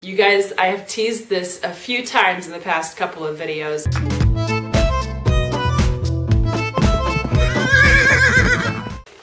You guys, I have teased this a few times in the past couple of videos.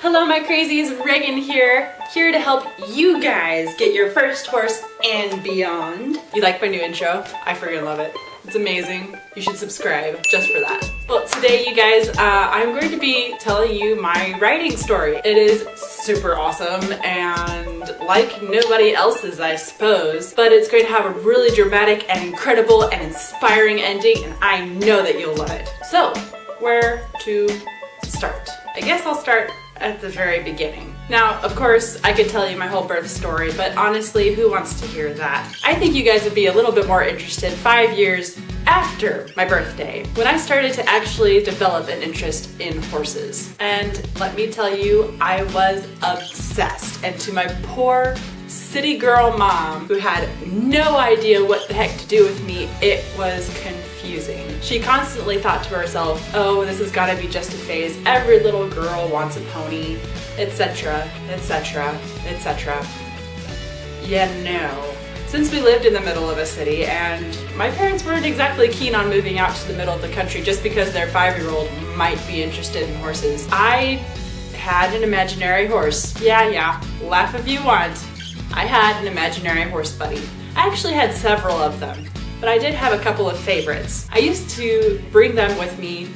Hello my crazies, Reagan here to help you guys get your first horse and beyond. You like my new intro? I freaking love it. It's amazing. You should subscribe just for that. Well, today you guys, I'm going to be telling you my riding story. It is super awesome and like nobody else's, I suppose, but it's going to have a really dramatic and incredible and inspiring ending, and I know that you'll love it. So, where to start? I guess I'll start at the very beginning. Now, of course, I could tell you my whole birth story, but honestly, who wants to hear that? I think you guys would be a little bit more interested 5 years after my birthday, when I started to actually develop an interest in horses. And let me tell you, I was obsessed. And to my poor city girl mom, who had no idea what the heck to do with me, it was confusing. She constantly thought to herself, oh, this has got to be just a phase. Every little girl wants a pony, etc., etc., etc. Yeah, no. Since we lived in the middle of a city and my parents weren't exactly keen on moving out to the middle of the country just because their 5-year-old might be interested in horses, I had an imaginary horse. Yeah, laugh if you want. I had an imaginary horse buddy. I actually had several of them, but I did have a couple of favorites. I used to bring them with me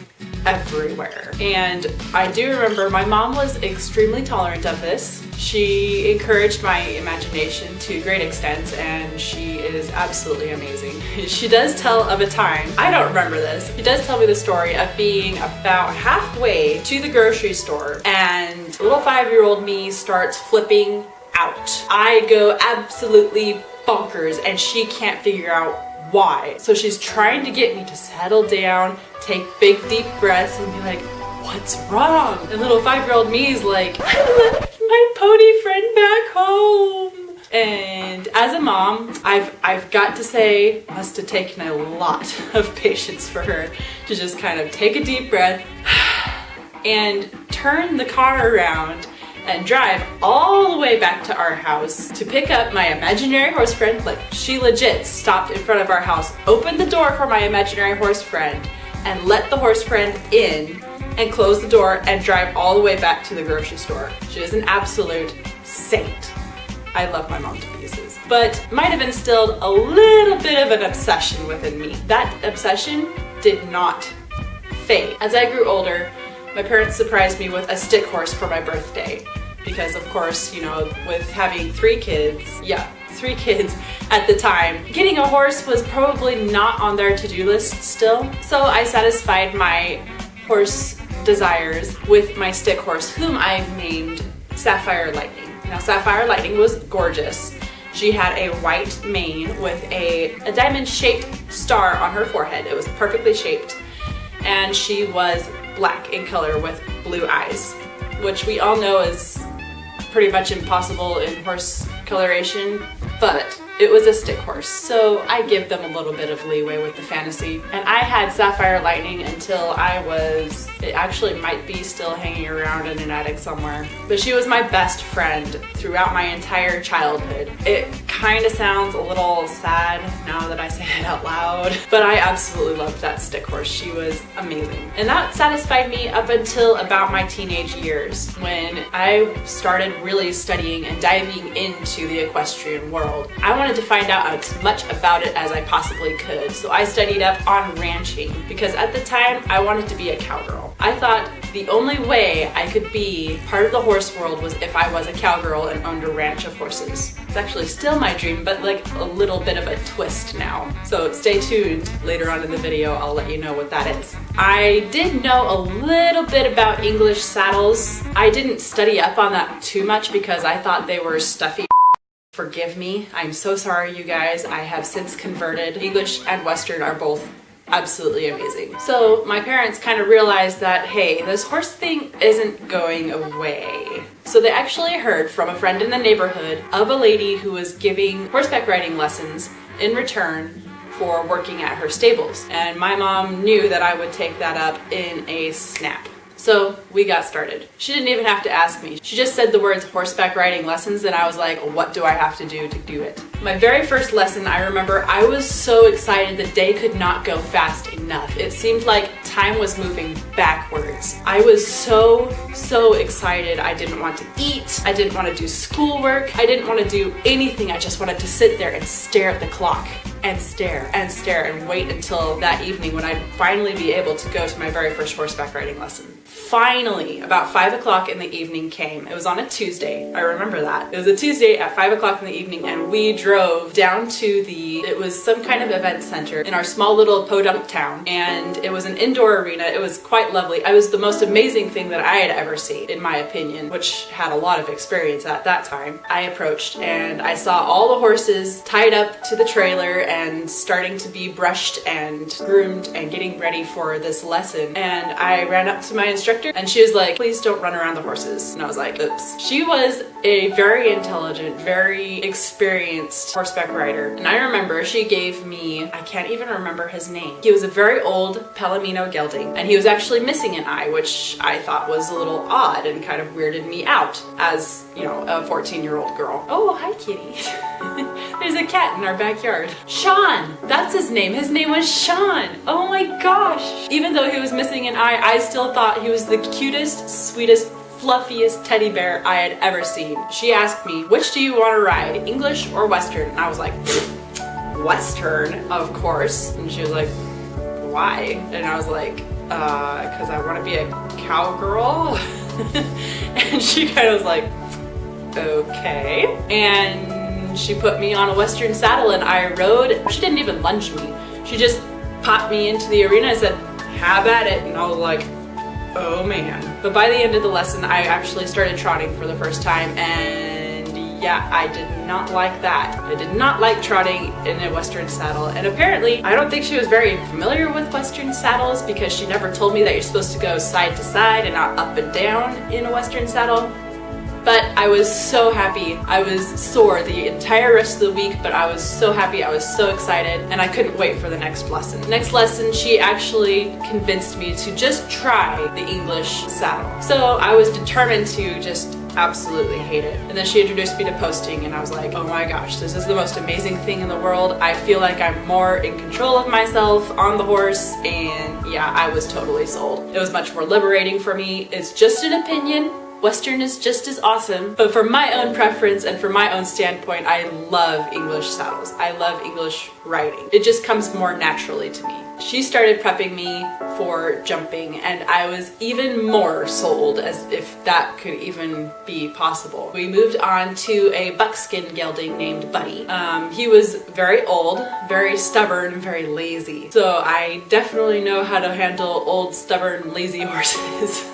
everywhere. And I do remember my mom was extremely tolerant of this. She encouraged my imagination to great extents, and she is absolutely amazing. She does tell of a time, I don't remember this, she does tell me the story of being about halfway to the grocery store and little 5-year-old me starts flipping out. I go absolutely bonkers and she can't figure out why. So she's trying to get me to settle down, take big deep breaths and be like, what's wrong? And little 5-year-old me is like, I left my pony friend back home. And as a mom, I've got to say, must have taken a lot of patience for her to just kind of take a deep breath and turn the car around and drive all the way back to our house to pick up my imaginary horse friend. Like, she legit stopped in front of our house, opened the door for my imaginary horse friend, and let the horse friend in and close the door and drive all the way back to the grocery store. She is an absolute saint. I love my mom to pieces, but might have instilled a little bit of an obsession within me. That obsession did not fade. As I grew older, my parents surprised me with a stick horse for my birthday because, of course, you know, with having 3 kids at the time, getting a horse was probably not on their to-do list still. So I satisfied my horse desires with my stick horse, whom I named Sapphire Lightning. Now, Sapphire Lightning was gorgeous. She had a white mane with a diamond-shaped star on her forehead. It was perfectly shaped. And she was black in color with blue eyes, which we all know is pretty much impossible in horse coloration, but it was a stick horse, so I give them a little bit of leeway with the fantasy. And I had Sapphire Lightning until it actually might be still hanging around in an attic somewhere, but she was my best friend throughout my entire childhood. It kind of sounds a little sad now that I say it out loud, but I absolutely loved that stick horse. She was amazing. And that satisfied me up until about my teenage years, when I started really studying and diving into the equestrian world. I wanted to find out as much about it as I possibly could, so I studied up on ranching, because at the time I wanted to be a cowgirl. I thought the only way I could be part of the horse world was if I was a cowgirl and owned a ranch of horses. It's actually still my dream, but like a little bit of a twist now. So stay tuned. Later on in the video, I'll let you know what that is. I did know a little bit about English saddles. I didn't study up on that too much because I thought they were stuffy. Forgive me. I'm so sorry, you guys. I have since converted. English and Western are both absolutely amazing. So my parents kind of realized that, hey, this horse thing isn't going away. So they actually heard from a friend in the neighborhood of a lady who was giving horseback riding lessons in return for working at her stables. And my mom knew that I would take that up in a snap. So we got started. She didn't even have to ask me. She just said the words horseback riding lessons and I was like, what do I have to do it? My very first lesson, I remember I was so excited the day could not go fast enough. It seemed like time was moving backwards. I was so excited. I didn't want to eat. I didn't want to do schoolwork. I didn't want to do anything. I just wanted to sit there and stare at the clock and stare and stare and wait until that evening when I'd finally be able to go to my very first horseback riding lesson. Finally, about 5 o'clock in the evening came. It was on a Tuesday. I remember that. It was a Tuesday at 5 o'clock in the evening and we drove down to it was some kind of event center in our small little podunk town, and it was an indoor arena. It was quite lovely. It was the most amazing thing that I had ever seen, in my opinion, which had a lot of experience at that time. I approached and I saw all the horses tied up to the trailer and starting to be brushed and groomed and getting ready for this lesson. And I ran up to my instructor and she was like, please don't run around the horses. And I was like, oops. She was a very intelligent, very experienced horseback rider. And I remember she gave me, I can't even remember his name. He was a very old Palomino gelding and he was actually missing an eye, which I thought was a little odd and kind of weirded me out as, you know, a 14-year-old girl. Oh, hi kitty. There's a cat in our backyard. Sean, that's his name. His name was Sean. Oh my gosh. Even though he was missing an eye, I still thought he was the cutest, sweetest, fluffiest teddy bear I had ever seen. She asked me, which do you want to ride, English or Western? And I was like, Western, of course. And she was like, why? And I was like, because I want to be a cowgirl. And she kind of was like, okay. And she put me on a Western saddle and I rode. She didn't even lunge me. She just popped me into the arena and said, have at it. And I was like, oh man. But by the end of the lesson, I actually started trotting for the first time, and yeah, I did not like that. I did not like trotting in a Western saddle, and apparently I don't think she was very familiar with Western saddles because she never told me that you're supposed to go side to side and not up and down in a Western saddle. But I was so happy. I was sore the entire rest of the week, but I was so happy, I was so excited, and I couldn't wait for the next lesson. Next lesson, she actually convinced me to just try the English saddle. So I was determined to just absolutely hate it. And then she introduced me to posting and I was like, oh my gosh, this is the most amazing thing in the world. I feel like I'm more in control of myself on the horse, and yeah, I was totally sold. It was much more liberating for me. It's just an opinion. Western is just as awesome, but for my own preference and for my own standpoint, I love English saddles. I love English riding. It just comes more naturally to me. She started prepping me for jumping and I was even more sold, as if that could even be possible. We moved on to a buckskin gelding named Buddy. He was very old, very stubborn, and very lazy. So I definitely know how to handle old, stubborn, lazy horses.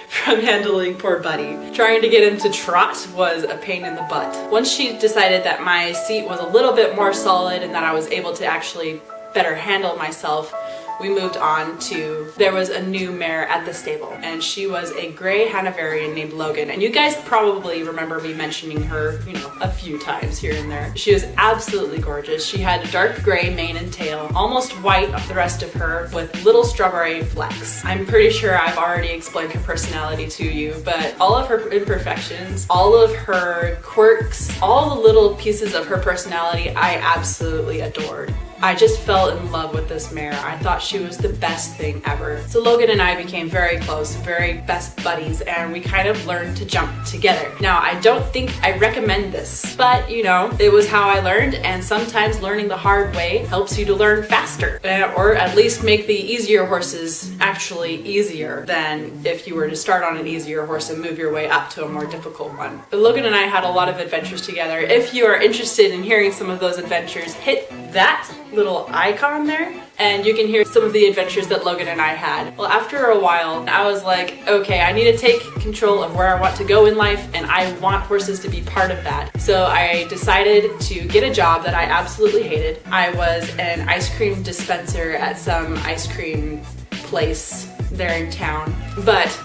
From handling poor Buddy. Trying to get him to trot was a pain in the butt. Once she decided that my seat was a little bit more solid and that I was able to actually better handle myself, we moved on to, there was a new mare at the stable and she was a gray Hanoverian named Logan, and you guys probably remember me mentioning her, you know, a few times here and there. She was absolutely gorgeous. She had a dark gray mane and tail, almost white the rest of her, with little strawberry flecks. I'm pretty sure I've already explained her personality to you, but all of her imperfections, all of her quirks, all the little pieces of her personality I absolutely adored. I just fell in love with this mare. I thought she was the best thing ever. So Logan and I became very close, very best buddies, and we kind of learned to jump together. Now, I don't think I recommend this, but you know, it was how I learned, and sometimes learning the hard way helps you to learn faster, or at least make the easier horses actually easier than if you were to start on an easier horse and move your way up to a more difficult one. But Logan and I had a lot of adventures together. If you are interested in hearing some of those adventures, hit that little icon there and you can hear some of the adventures that Logan and I had. Well, after a while, I was like, okay, I need to take control of where I want to go in life, and I want horses to be part of that. So I decided to get a job that I absolutely hated. I was an ice cream dispenser at some ice cream place there in town, but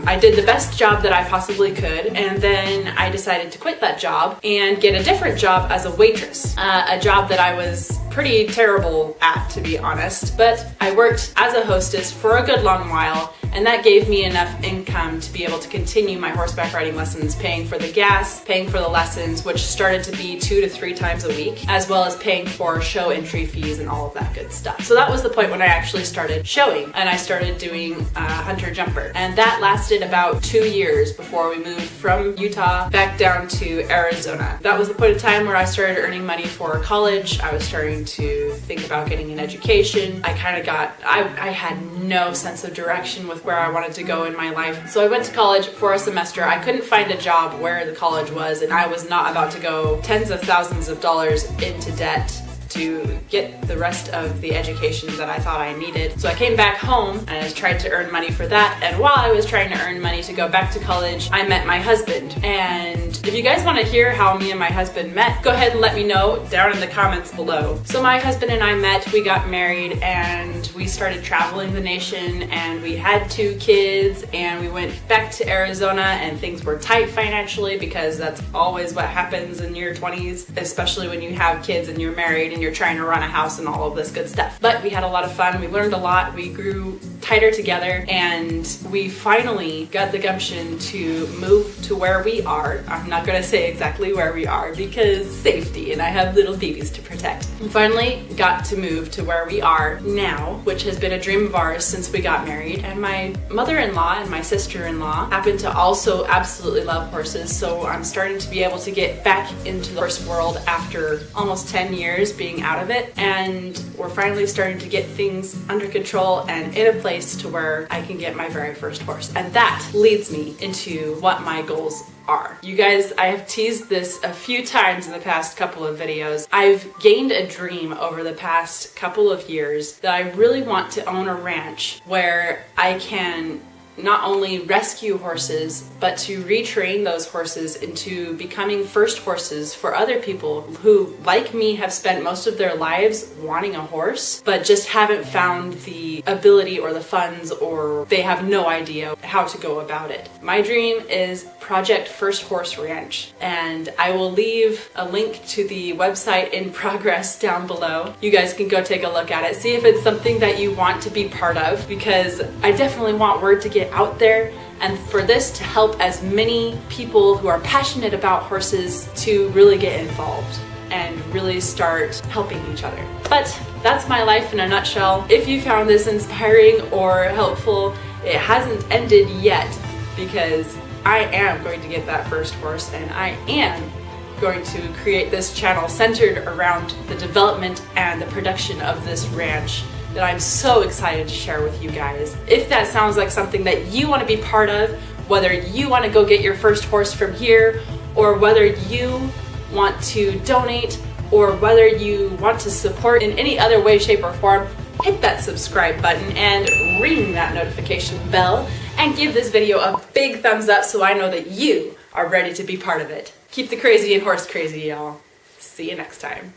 I did the best job that I possibly could, and then I decided to quit that job and get a different job as a waitress, a job that I was pretty terrible at, to be honest. But I worked as a hostess for a good long while, and that gave me enough income to be able to continue my horseback riding lessons, paying for the gas, paying for the lessons, which started to be 2 to 3 times a week, as well as paying for show entry fees and all of that good stuff. So that was the point when I actually started showing, and I started doing hunter jumper. And that lasted about 2 years before we moved from Utah back down to Arizona. That was the point in time where I started earning money for college. I was starting to think about getting an education. I had no sense of direction with where I wanted to go in my life. So I went to college for a semester. I couldn't find a job where the college was, and I was not about to go tens of thousands of dollars into debt to get the rest of the education that I thought I needed. So I came back home and I tried to earn money for that. And while I was trying to earn money to go back to college, I met my husband. And if you guys want to hear how me and my husband met, go ahead and let me know down in the comments below. So my husband and I met, we got married, and we started traveling the nation, and we had 2 kids, and we went back to Arizona, and things were tight financially because that's always what happens in your 20s, especially when you have kids and you're married and you're trying to run a house and all of this good stuff. But we had a lot of fun, we learned a lot, we grew tighter together, and we finally got the gumption to move to where we are. I'm not gonna say exactly where we are because safety, and I have little babies to protect. We finally got to move to where we are now, which has been a dream of ours since we got married. And my mother-in-law and my sister-in-law happen to also absolutely love horses, so I'm starting to be able to get back into the horse world after almost 10 years being out of it, and we're finally starting to get things under control and in a place to where I can get my very first horse. And that leads me into what my goals are. You guys, I have teased this a few times in the past couple of videos. I've gained a dream over the past couple of years that I really want to own a ranch where I can not only rescue horses, but to retrain those horses into becoming first horses for other people who, like me, have spent most of their lives wanting a horse, but just haven't found the ability or the funds, or they have no idea how to go about it. My dream is Project First Horse Ranch, and I will leave a link to the website in progress down below. You guys can go take a look at it, see if it's something that you want to be part of, because I definitely want word to get out there and for this to help as many people who are passionate about horses to really get involved and really start helping each other. But that's my life in a nutshell. If you found this inspiring or helpful, it hasn't ended yet, because I am going to get that first horse, and I am going to create this channel centered around the development and the production of this ranch that I'm so excited to share with you guys. If that sounds like something that you want to be part of, whether you want to go get your first horse from here, or whether you want to donate, or whether you want to support in any other way, shape, or form, hit that subscribe button and ring that notification bell, and give this video a big thumbs up so I know that you are ready to be part of it. Keep the crazy and horse crazy, y'all. See you next time.